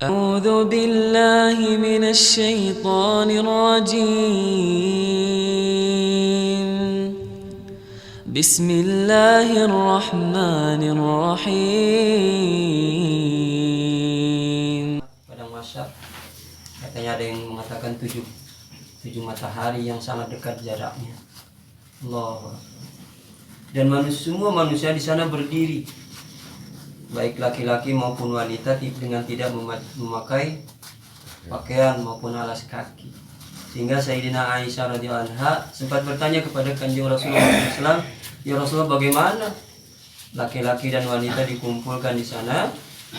أعوذ بالله من الشيطان الرجيم بسم الله الرحمن الرحيم. Padang Masyar katanya ada yang mengatakan tujuh matahari yang sangat dekat jaraknya. Allah. Dan semua manusia di sana berdiri, baik laki-laki maupun wanita, dengan tidak memakai pakaian maupun alas kaki. Sehingga Sayyidina Aisyah radhiyallahu anha sempat bertanya kepada Kanjeng Rasulullah SAW, "Ya Rasulullah, bagaimana laki-laki dan wanita dikumpulkan di sana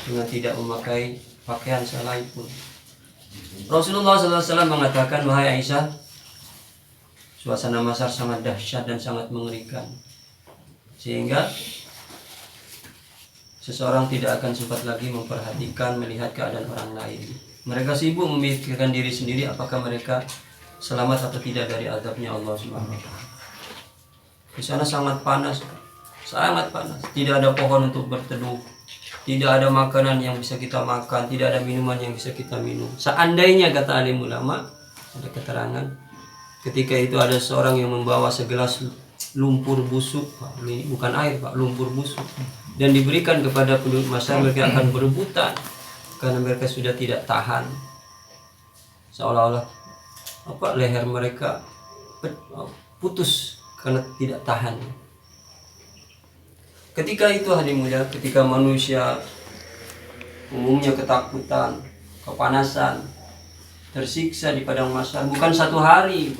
dengan tidak memakai pakaian sekalipun?" Rasulullah SAW mengatakan, "Wahai Aisyah, suasana Masyar sangat dahsyat dan sangat mengerikan, sehingga seseorang tidak akan sempat lagi memperhatikan, melihat keadaan orang lain. Mereka sibuk memikirkan diri sendiri, apakah mereka selamat atau tidak dari azabnya Allah Subhanahu wa Ta'ala." Di sana sangat panas, tidak ada pohon untuk berteduh, tidak ada makanan yang bisa kita makan, tidak ada minuman yang bisa kita minum. Seandainya, kata alim ulama, ada keterangan, ketika itu ada seorang yang membawa segelas lumpur busuk, ini bukan air Pak, lumpur busuk, dan diberikan kepada penduduk Masyar, mereka akan berebutan karena mereka sudah tidak tahan, seolah-olah leher mereka putus karena tidak tahan. Ketika itu hadirin mulia, ketika manusia umumnya ketakutan, kepanasan, tersiksa di padang Masyar, bukan satu hari,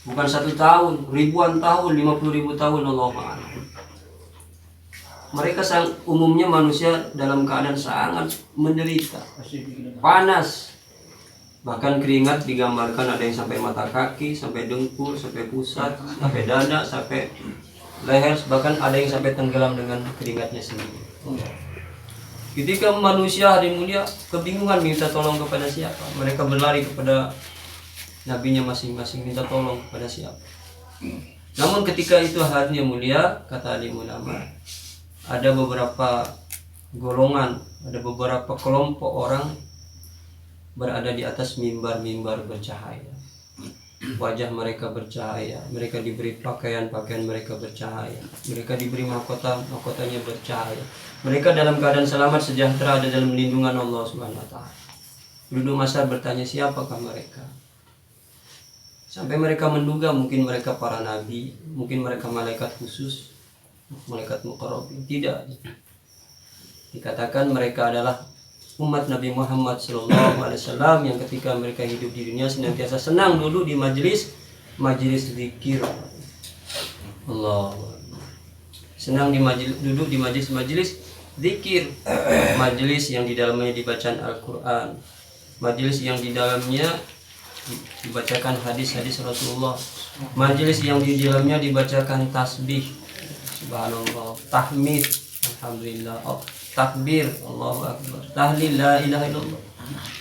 bukan 1 tahun, ribuan tahun, 50.000 tahun, Allah Ta'ala. Mereka umumnya manusia dalam keadaan sangat menderita, panas, bahkan keringat digambarkan ada yang sampai mata kaki, sampai dengkul, sampai pusat, sampai dada, sampai leher, bahkan ada yang sampai tenggelam dengan keringatnya sendiri. Ketika manusia hadirin mulia kebingungan minta tolong kepada siapa, mereka berlari kepada nabinya masing-masing, minta tolong kepada siapa. Namun ketika itu hadirin mulia, kata alim ulama, ada beberapa golongan, ada beberapa kelompok orang berada di atas mimbar-mimbar bercahaya. Wajah mereka bercahaya, mereka diberi pakaian mereka bercahaya, mereka diberi mahkotanya bercahaya. Mereka dalam keadaan selamat sejahtera, ada dalam lindungan Allah Subhanahu wa Ta'ala. Penduduk Masyar bertanya, siapakah mereka? Sampai mereka menduga mungkin mereka para nabi, mungkin mereka malaikat khusus, malaikat muqarrabin. Tidak. Dikatakan mereka adalah umat Nabi Muhammad SAW yang ketika mereka hidup di dunia senantiasa senang dulu di majelis zikir. Allah. Senang duduk di majelis zikir, majelis yang di dalamnya dibacaan Al-Quran, majelis yang di dalamnya dibacakan hadis-hadis Rasulullah, majelis yang di dalamnya dibacakan tasbih, subhanallah, tahmid, alhamdulillah, takbir, Allahu akbar, tahlil, la ilaha illallah.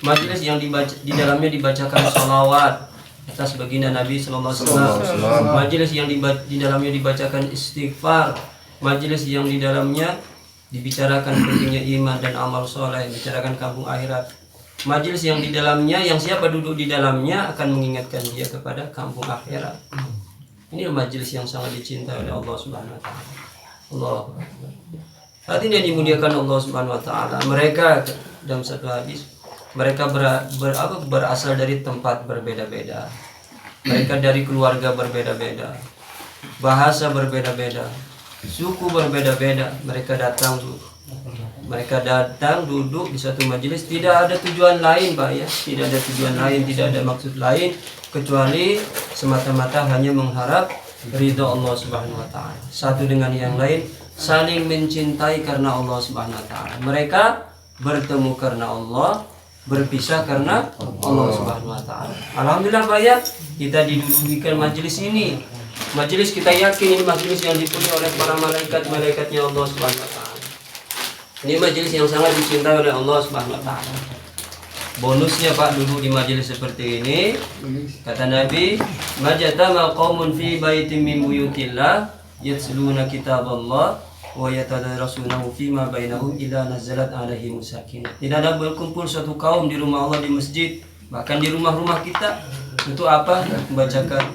Majelis yang di dalamnya dibacakan salawat atas baginda Nabi sallallahu alaihi wasallam. Majelis yang di dalamnya dibacakan istighfar. Majelis yang di dalamnya dibicarakan pentingnya iman dan amal soleh, dibicarakan kampung akhirat. Majelis yang di dalamnya, yang siapa duduk di dalamnya akan mengingatkan dia kepada kampung akhirat. Ini majelis yang sangat dicintai oleh Allah Subhanahu wa Ta'ala. Allahu akbar. Hadirin yang dimuliakan Allah Subhanahu wa Ta'ala, mereka dalam satu hadis, mereka berasal dari tempat berbeda-beda. Mereka dari keluarga berbeda-beda, bahasa berbeda-beda, suku berbeda-beda. Mereka datang duduk di satu majelis, tidak ada tujuan lain, Pak ya. Tidak ada tujuan lain, tidak ada maksud lain kecuali semata-mata hanya mengharap ridha Allah Subhanahu wa Ta'ala. Satu dengan yang lain saling mencintai karena Allah Subhanahu wa Ta'ala. Mereka bertemu karena Allah, berpisah karena Allah Subhanahu wa Ta'ala. Alhamdulillah Pak ya, kita didudukikan majelis ini. Majelis kita yakin ini majelis yang dipenuhi oleh para malaikatnya Allah Subhanahu wa Ta'ala. Ini majelis yang sangat dicintai oleh Allah Subhanahu wa Ta'ala. Bonusnya Pak, duduk di majelis seperti ini, kata Nabi, majatama qaumun fi baitin min buyutillah yatsluna kitaballah wa yatadarasunahu fima bainahum illa nazalat alaihim sakinah. Tidak ada berkumpul suatu kaum di rumah Allah, di masjid, bahkan di rumah-rumah kita untuk apa? Membacakan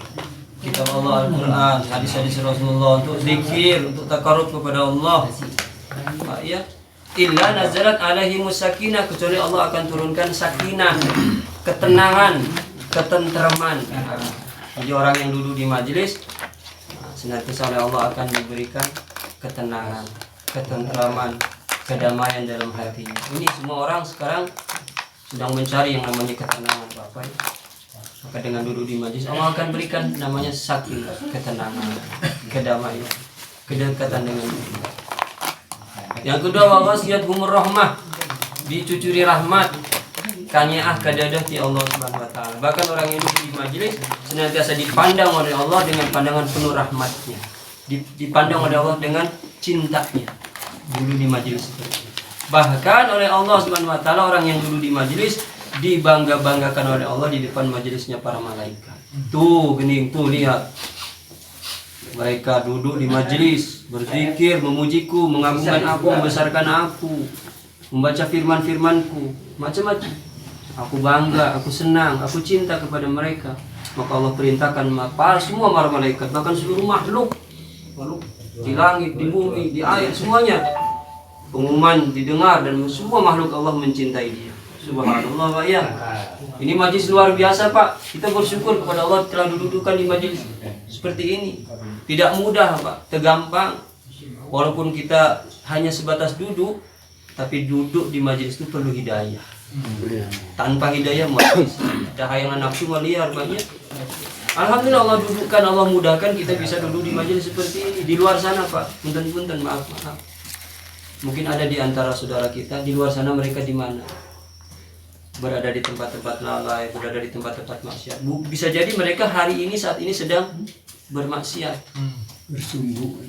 kitab Allah, Al-Quran, hadis-hadis Rasulullah, untuk zikir, untuk takarrub kepada Allah. Ya, illa nazalat alaihim sakinah, kecuali Allah akan turunkan sakinah, ketenangan, ketentraman. Jadi orang yang duduk di majelis senantiasa oleh Allah akan diberikan ketenangan, ketentraman, kedamaian dalam hatinya. Ini semua orang sekarang sedang mencari yang namanya ketenangan, Bapak. Maka dengan duduk di majelis Allah akan berikan namanya sakinah, ketenangan, kedamaian, kedekatan dengan Allah. Yang kedua, wa ghasiyatuhumur rahmah, dicucuri rahmat, kanyaah kadadah ti Allah Subhanahu wa taala. Bahkan orang yang duduk di majelis senantiasa dipandang oleh Allah dengan pandangan penuh rahmatnya. Dipandang oleh Allah dengan cintanya. Duduk di majelis seperti itu. Bahkan oleh Allah Subhanahu wa taala orang yang duduk di majelis dibangga-banggakan oleh Allah di depan majelisnya para malaikat. Tuh, gening tuh lihat. Mereka duduk di majelis, berzikir, memujiku, mengagungkan aku, membesarkan aku, membaca firman-firmanku, macam-macam. Aku bangga, aku senang, aku cinta kepada mereka. Maka Allah perintahkan semua para malaikat, bahkan seluruh makhluk di langit, di bumi, di air, semuanya. Pengumuman didengar dan semua makhluk Allah mencintai dia. Subhanallah, Pak ya. Ini majlis luar biasa, Pak. Kita bersyukur kepada Allah telah dudukkan di majlis seperti ini. Tidak mudah, Pak. Tergampang. Walaupun kita hanya sebatas duduk, tapi duduk di majlis itu perlu hidayah. Tanpa hidayah majlis cahayangan nafsu liar banyak. Alhamdulillah Allah dudukkan, Allah mudahkan kita bisa duduk di majlis seperti ini. Di luar sana, Pak, punten-punten, maaf. Mungkin ada di antara saudara kita di luar sana, mereka di mana? Berada di tempat-tempat lalai, berada di tempat-tempat maksiat. Bisa jadi mereka hari ini, saat ini sedang bermaksiat, bersungguh.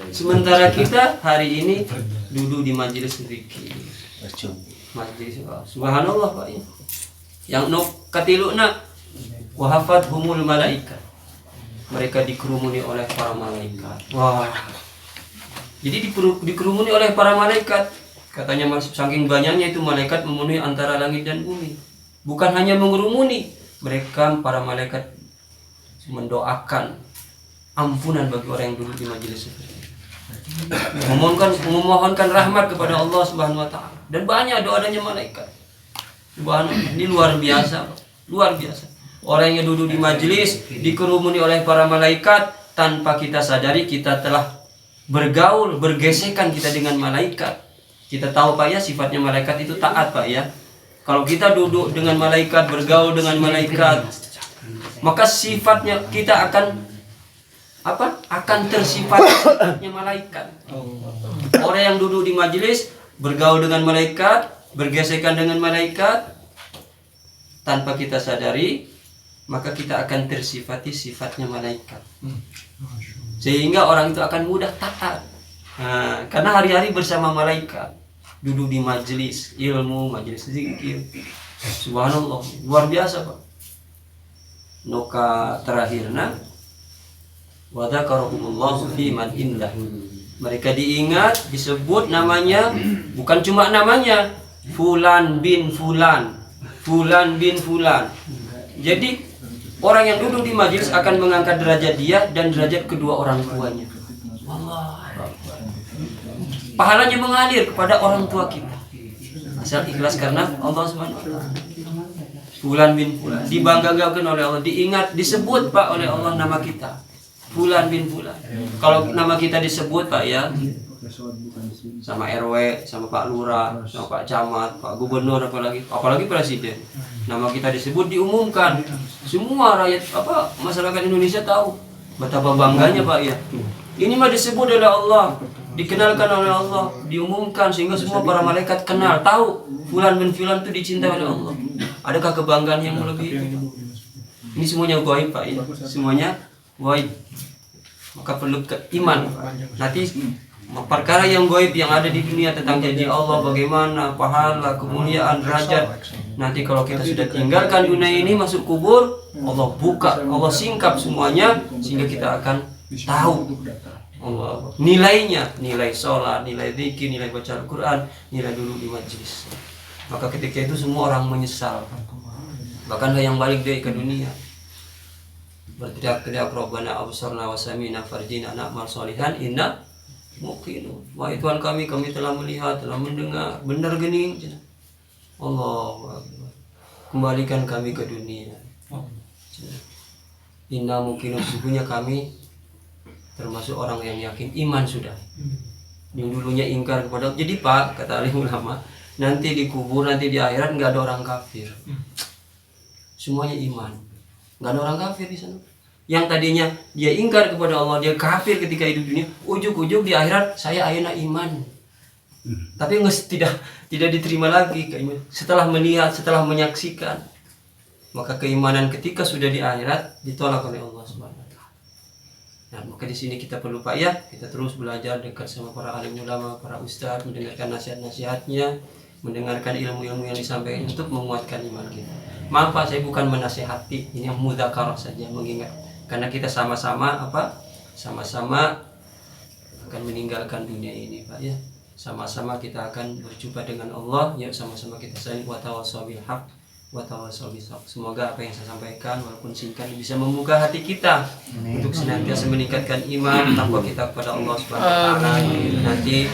Sementara kita hari ini duduk di majelis zikir, majelis subhanallah, Pak ya. Yang katiluna wahafat humul malaikat, mereka dikerumuni oleh para malaikat. Wah, jadi dikerumuni oleh para malaikat. Katanya saking banyaknya itu malaikat memenuhi antara langit dan bumi. Bukan hanya mengerumuni, mereka para malaikat mendoakan ampunan bagi orang yang duduk di majelis seperti ini. Memohonkan rahmat kepada Allah Subhanahu wa taala. Dan banyak doanya malaikat. Subhanallah, ini luar biasa, luar biasa. Orang yang duduk di majelis dikerumuni oleh para malaikat, tanpa kita sadari kita telah bergaul, bergesekan kita dengan malaikat. Kita tahu, Pak ya, sifatnya malaikat itu taat, Pak ya. Kalau kita duduk dengan malaikat, bergaul dengan malaikat, maka sifatnya kita akan tersifatnya malaikat. Orang yang duduk di majelis bergaul dengan malaikat, bergesekan dengan malaikat, tanpa kita sadari, maka kita akan tersifati sifatnya malaikat. Sehingga orang itu akan mudah taat. Nah, karena hari-hari bersama malaikat, duduk di majelis ilmu, majelis zikir. Subhanallah, luar biasa, Pak. Noka terakhirna wa dzakarakumullahu fi man indah. Mereka diingat, disebut namanya, bukan cuma namanya, fulan bin fulan, fulan bin fulan. Jadi orang yang duduk di majelis akan mengangkat derajat dia dan derajat kedua orang tuanya. Pahalanya mengalir kepada orang tua kita. Asal ikhlas karena Allah Subhanahu wa taala. Fulan bin fulan dibanggakan oleh Allah, diingat, disebut, Pak, oleh Allah nama kita. Fulan bin fulan. Kalau nama kita disebut, Pak ya, sama RW, sama Pak Lurah, sama Pak Camat, Pak Gubernur, apalagi presiden. Nama kita disebut, diumumkan. Semua rakyat masyarakat Indonesia tahu betapa bangganya, Pak ya. Ini mah disebut oleh Allah, dikenalkan oleh Allah, diumumkan sehingga semua para malaikat kenal, tahu fulan bin fulan itu dicintai oleh Allah. Adakah kebanggaan yang melebihi itu? Ini semuanya gaib, Pak ya. Semuanya gaib. Maka perlu iman, Pak. Nanti perkara yang gaib yang ada di dunia tentang janji Allah, bagaimana pahala, kemuliaan, derajat. Nanti kalau kita sudah tinggalkan dunia ini, masuk kubur, Allah buka, Allah singkap semuanya sehingga kita akan tahu. Allah. Nilai sholat, nilai zikir, nilai baca Al-Quran, nilai dulu di majlis. Maka ketika itu semua orang menyesal. Bahkan yang balik dia ke dunia berteriak-teriak, Rabbana absarna wa sami'na farjina na'mal sholihan inna muqinun. Wahai Tuhan kami telah melihat, telah mendengar, benar gini. Allah, kembalikan kami ke dunia. Inna muqinun, sesungguhnya kami termasuk orang yang yakin iman sudah. Yang dulunya ingkar kepada. Jadi Pak, kata alim ulama, nanti di kubur, nanti di akhirat nggak ada orang kafir. Semuanya iman. Nggak ada orang kafir di sana. Yang tadinya dia ingkar kepada Allah, dia kafir ketika hidup dunia, ujuk-ujuk di akhirat saya ayeuna iman. Tapi tidak diterima lagi keimanan. Setelah melihat, setelah menyaksikan, maka keimanan ketika sudah di akhirat ditolak oleh Allah Subhanahu wa taala. Nah, maka di sini kita perlu Pak ya, kita terus belajar dekat sama para alim ulama, para ustadz, mendengarkan nasihat-nasihatnya, mendengarkan ilmu-ilmu yang disampaikan untuk menguatkan iman kita. Maaf Pak, saya bukan menasehati, ini yang mudzakarah saja, mengingat. Karena kita sama-sama sama-sama akan meninggalkan dunia ini Pak ya. Sama-sama kita akan berjumpa dengan Allah. Yuk sama-sama kita saling wa tawassaw bil haq wa tawassaw bis sabr. Semoga apa yang saya sampaikan walaupun singkat bisa membuka hati kita untuk senantiasa meningkatkan iman, takwa kita kepada Allah Subhanahu wa taala. Nanti